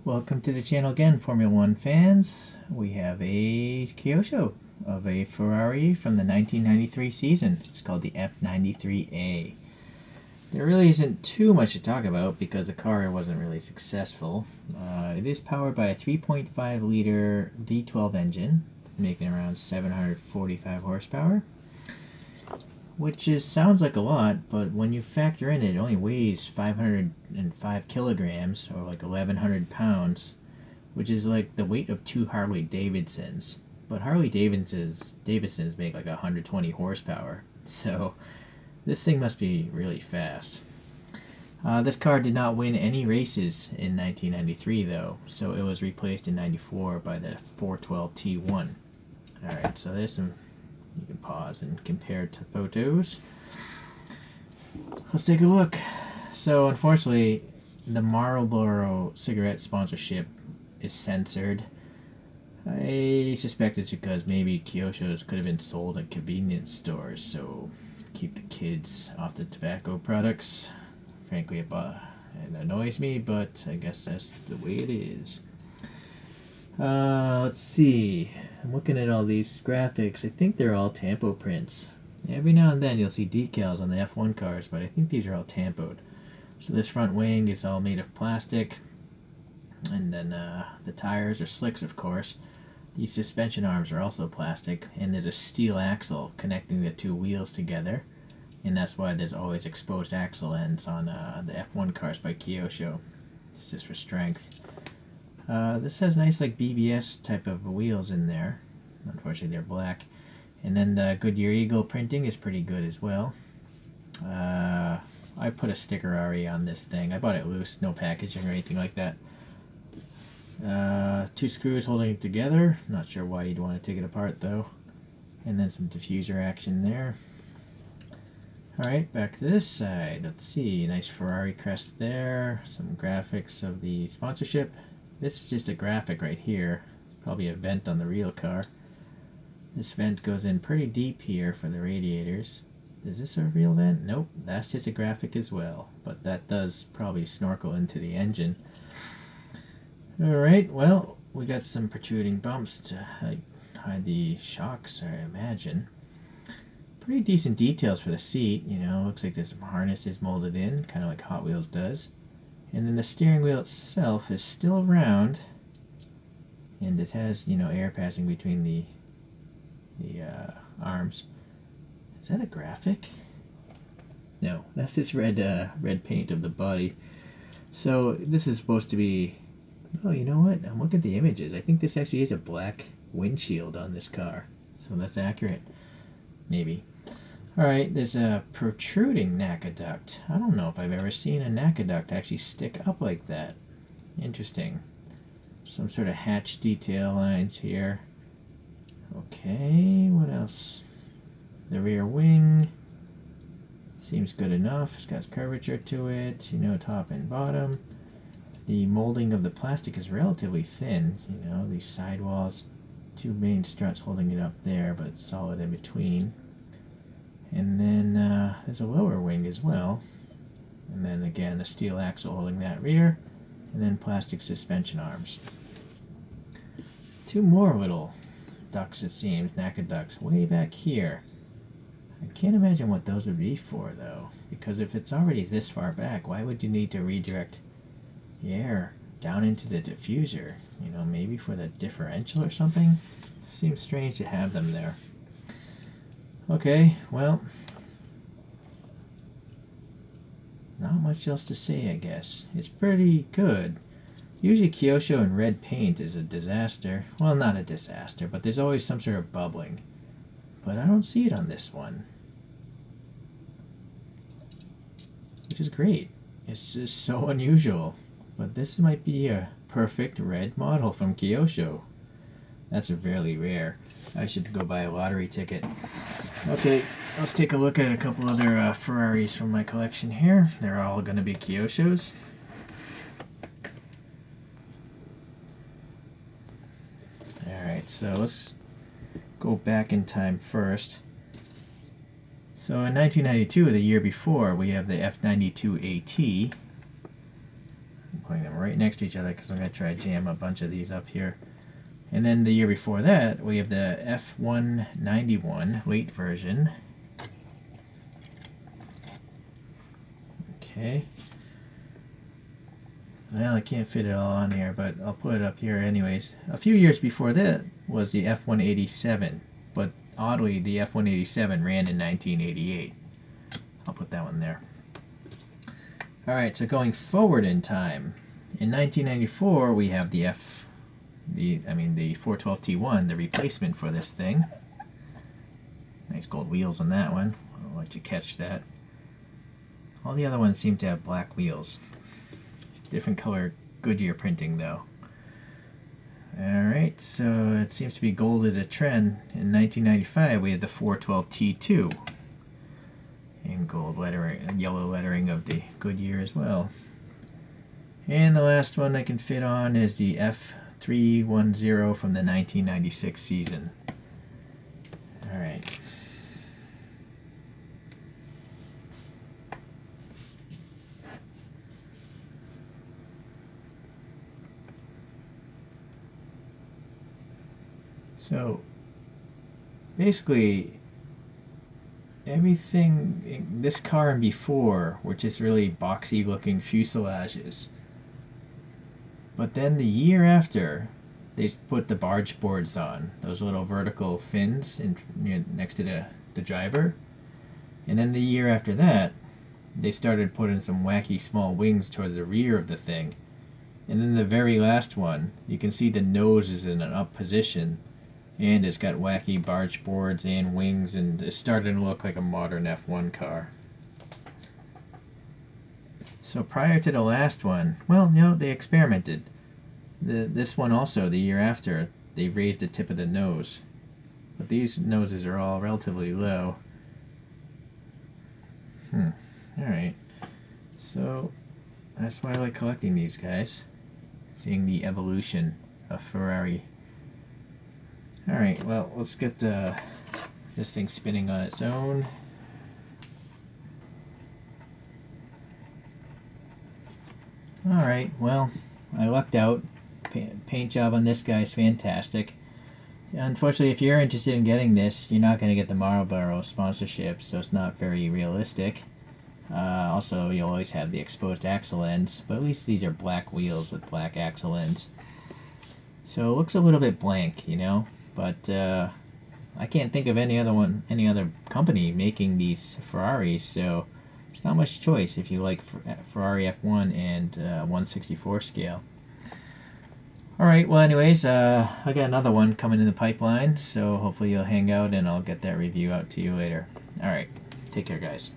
Welcome to the channel again, Formula One fans. We have a Kyosho of a Ferrari from the 1993 season. It's called the F93A. There really isn't too much to talk about because the car wasn't really successful. It is powered by a 3.5 liter V12 engine, making around 745 horsepower. Which sounds like a lot, but when you factor in it only weighs 505 kilograms, or like 1,100 pounds, which is like the weight of two Harley Davidsons. But Harley Davidsons make like 120 horsepower, so this thing must be really fast. This car did not win any races in 1993 though, so it was replaced in 94 by the 412 T1. Alright, so there's some. You can pause and compare to photos. Let's take a look. So unfortunately, the Marlboro cigarette sponsorship is censored. I suspect it's because maybe Kyosho's could have been sold at convenience stores, so keep the kids off the tobacco products. Frankly, it annoys me, but I guess that's the way it is. Let's see. I'm looking at all these graphics. I think they're all tampo prints. Every now and then you'll see decals on the F1 cars, but I think these are all tampoed. So this front wing is all made of plastic, and then the tires are slicks, of course. These suspension arms are also plastic, and there's a steel axle connecting the two wheels together, and that's why there's always exposed axle ends on the F1 cars by Kyosho. It's just for strength. This has nice like BBS type of wheels in there. Unfortunately they're black. And then the Goodyear Eagle printing is pretty good as well. I put a sticker RE on this thing. I bought it loose, no packaging or anything like that. Two screws holding it together. Not sure why you'd want to take it apart though. And then some diffuser action there. Alright, back to this side. Let's see, nice Ferrari crest there. Some graphics of the sponsorship. This is just a graphic right here. It's probably a vent on the real car. This vent goes in pretty deep here for the radiators. Is this a real vent? Nope, that's just a graphic as well. But that does probably snorkel into the engine. Alright, well, we got some protruding bumps to hide the shocks, I imagine. Pretty decent details for the seat, you know. Looks like there's some harnesses molded in, kind of like Hot Wheels does. And then the steering wheel itself is still round, and it has, you know, air passing between the arms. Is that a graphic? No, that's just red paint of the body. So this is supposed to be. Oh, you know what? I'm looking at the images. I think this actually is a black windshield on this car, so that's accurate. Maybe. Alright, there's a protruding NACA duct. I don't know if I've ever seen a NACA duct actually stick up like that. Interesting. Some sort of hatch detail lines here. Okay, what else? The rear wing seems good enough. It's got curvature to it, you know, top and bottom. The molding of the plastic is relatively thin, you know, these sidewalls. Two main struts holding it up there, but it's solid in between. And then there's a lower wing as well. And then again, a steel axle holding that rear. And then plastic suspension arms. Two more little ducts, it seems, NACA ducts, way back here. I can't imagine what those would be for, though. Because if it's already this far back, why would you need to redirect the air down into the diffuser? You know, maybe for the differential or something? Seems strange to have them there. Okay, well, not much else to say, I guess. It's pretty good. Usually Kyosho in red paint is a disaster. Well, not a disaster, but there's always some sort of bubbling. But I don't see it on this one. Which is great. It's just so unusual. But this might be a perfect red model from Kyosho. That's really rare. I should go buy a lottery ticket. Okay, let's take a look at a couple other Ferraris from my collection here. They're all going to be Kyoshos. Alright, so let's go back in time first. So in 1992, the year before, we have the F92AT. putting them right next to each other because I'm going to try to jam a bunch of these up here. And then the year before that, we have the F191 late version. Okay. Well, I can't fit it all on here, but I'll put it up here anyways. A few years before that was the F187, but oddly, the F187 ran in 1988. I'll put that one there. Alright, so going forward in time, in 1994 we have the 412T1, the replacement for this thing. Nice gold wheels on that one. I'll let you catch that. All the other ones seem to have black wheels. Different color Goodyear printing though. Alright, so it seems to be gold as a trend. In 1995 we had the 412T2 in gold lettering, yellow lettering of the Goodyear as well. And the last one I can fit on is the F310 from the 1996 season. Alright. So basically everything in this car and before were just really boxy looking fuselages. But then the year after, they put the barge boards on, those little vertical fins next to the driver. And then the year after that, they started putting some wacky small wings towards the rear of the thing. And then the very last one, you can see the nose is in an up position, and it's got wacky barge boards and wings, and it's starting to look like a modern F1 car. So prior to the last one, well, they experimented. This one also, the year after, they raised the tip of the nose. But these noses are all relatively low. Alright. So, that's why I like collecting these guys. Seeing the evolution of Ferrari. Alright, well, let's get this thing spinning on its own. Alright, well, I lucked out. Paint job on this guy is fantastic. Unfortunately, if you're interested in getting this, you're not going to get the Marlboro sponsorship, so it's not very realistic. Also, you'll always have the exposed axle ends, but at least these are black wheels with black axle ends. So it looks a little bit blank, but I can't think of any other company making these Ferraris, so there's not much choice if you like Ferrari F1 and 1/64 scale. Alright, well anyways, I got another one coming in the pipeline, so hopefully you'll hang out and I'll get that review out to you later. Alright, take care guys.